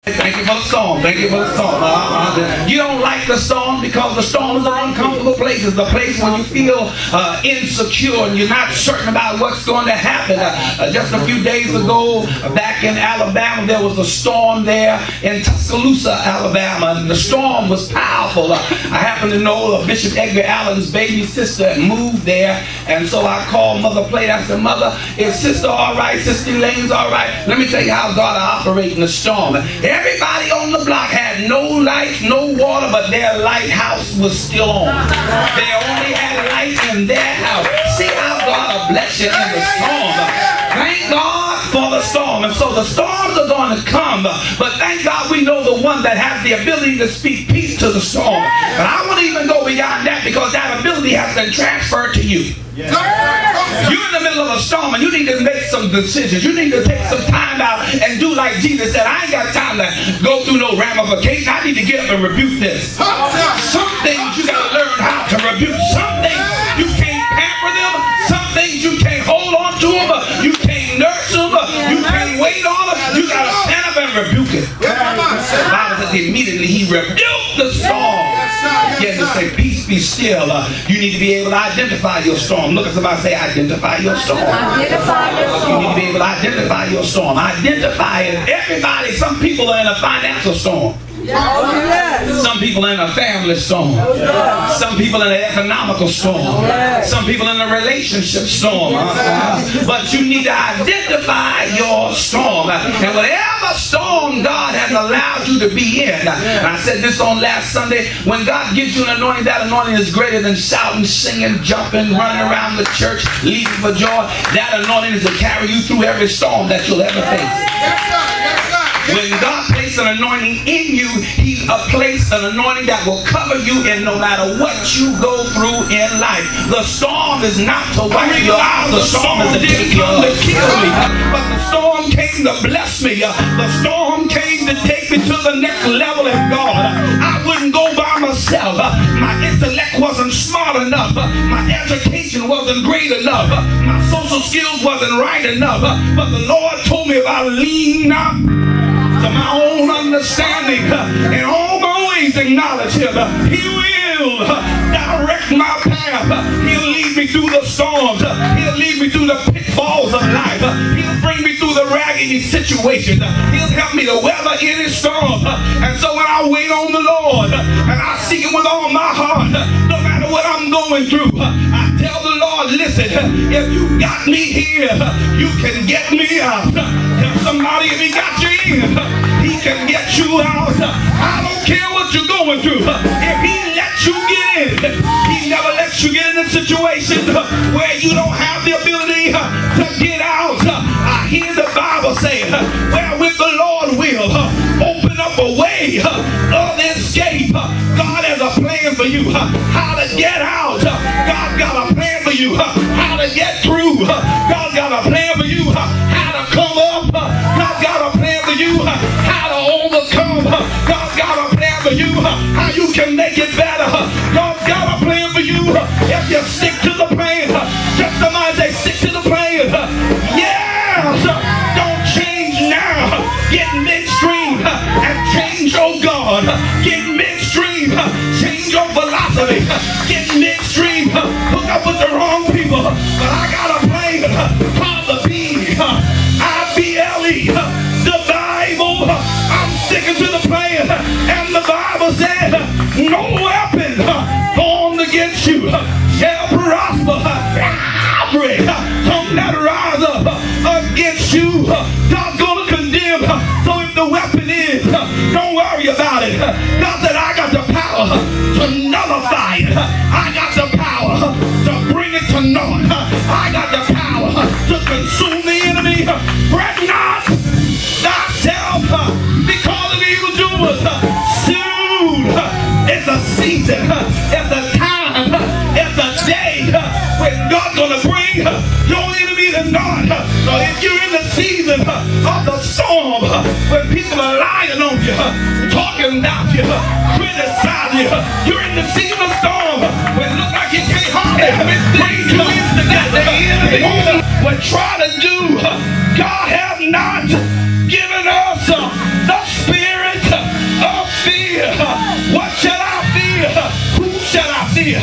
Thank you for the storm. Thank you for the storm. You don't like the storm because the storm is an uncomfortable place. It's the place when you feel insecure and you're not certain about what's going to happen. Just a few days ago, back in Alabama, there was a storm there in Tuscaloosa, Alabama, and the storm was powerful. I happen to know Bishop Edgar Allen's baby sister moved there, and so I called Mother Plate. I said, Mother, is Sister all right? Sister Elaine's all right? Let me tell you how God operates in the storm. Everybody on the block had no lights, no water, but their lighthouse was still on. They only had light in their house. See how God will bless you in the storm. Thank God for the storm. And so the storms are going to come, but thank God we know the one that has the ability to speak peace to the storm. But I won't even go beyond that, because that ability has been transferred to you. You're in the middle of a storm and you need to make some decisions. You need to take some time out and do like Jesus said. I ain't got time to go through no ramification. I need to get up and rebuke this. Some things you got to learn how to rebuke. Some things you can't pamper them. Some things you can't hold on to them. You can't nurse them. You can't wait on them. You got to stand up and rebuke it. The Bible says immediately he rebuked the storm. Yes, to say, peace be still. You need to be able to identify your storm. Look at somebody, say, identify your storm. Identify your storm. You need to be able to identify your storm. Identify it. Everybody, some people are in a financial storm. Yes. Some people in a family storm. Yes. Some people in an economical storm. Yes. Some people in a relationship storm. But you need to identify your storm. And whatever storm God has allowed you to be in. And I said this on last Sunday. When God gives you an anointing, that anointing is greater than shouting, singing, jumping, running around the church, leaping for joy. That anointing is to carry you through every storm that you'll ever face. Yes, sir. Yes, sir. When God placed an anointing in you, He's placed an anointing that will cover you in no matter what you go through in life. The storm is not to wipe you out. The storm is to kill me. But the storm came to bless me. The storm came to take me to the next level in God. I wouldn't go by myself. My intellect wasn't smart enough. My education wasn't great enough. My social skills wasn't right enough. But the Lord told me if I lean not to my own understanding and all my ways acknowledge Him, He will direct my path. He'll lead me through the storms. He'll lead me through the pitfalls of life. He'll bring me through the raggedy situations. He'll help me to weather any storm. And so when I wait on the Lord and I seek Him with all my heart, no matter what I'm going through, I tell the Lord, listen, if you got me here, you can get me out. Tell somebody, if He got you in, He can get you out. I don't care what you're going through. If He lets you get in, He never lets you get in a situation where you don't have the ability to get out. I hear the Bible say, wherewith the Lord will open up a way of escape. God has a plan for you how to get out. God's got a plan for you how to get through. God's got a plan for you how to come up. God's got a plan for you how to overcome. God's got a plan for you how you can make it better. God's got a plan for you if you stick to the plan. Just somebody say, stick to the plan. Yes! Don't change now. Get midstream and change your God. Get midstream. Change your philosophy. Get midstream. Hook up with the wrong people. But I got a plan called the B-I-B-L-E. The Bible. I'm sticking to the plan. And the Bible said, no weapon formed against you shall prosper. Every tongue that rise up against you, God's going to condemn. So if the weapon is, don't worry about it. God said, I got the power to nullify it. I got the power to bring it to naught. I got the power to consume the enemy. Fret not thyself because of evildoers. Soon it's a season, it's a time, it's a day when God's gonna bring your enemy to naught. So if you're in the season of the storm, when people are lying on you, talking about you, criticizing you, you're in the season of storm when it looks like you can't hardly bring two ends together. What try to do, God has not given us the spirit fear.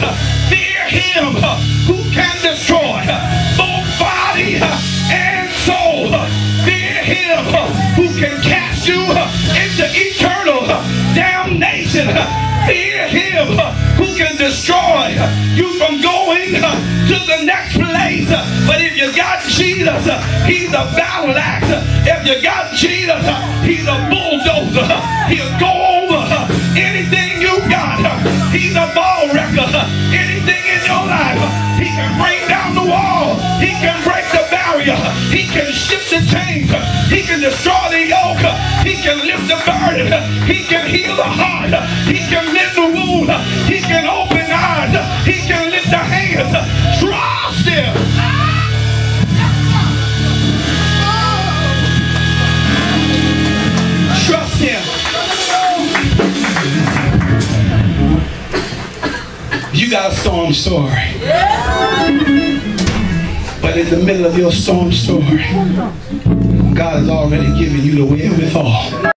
Fear him who can destroy both body and soul. Fear him who can cast you into eternal damnation. Fear him who can destroy you from going to the next place. But if you got Jesus, he's a battle axe. If you got Jesus, he's a bulldozer. He'll go over anything you got. He's a ball wrecker. Anything in your life, he can bring down the wall. He can break the barrier. He can shift the chains. He can destroy the yoke. He can lift the burden. He can heal the heart. He can mend the wound. He can open eyes. He can lift the hands. Trust him. Trust him. You got a storm story. But in the middle of your storm story, God has already given you the wherewithal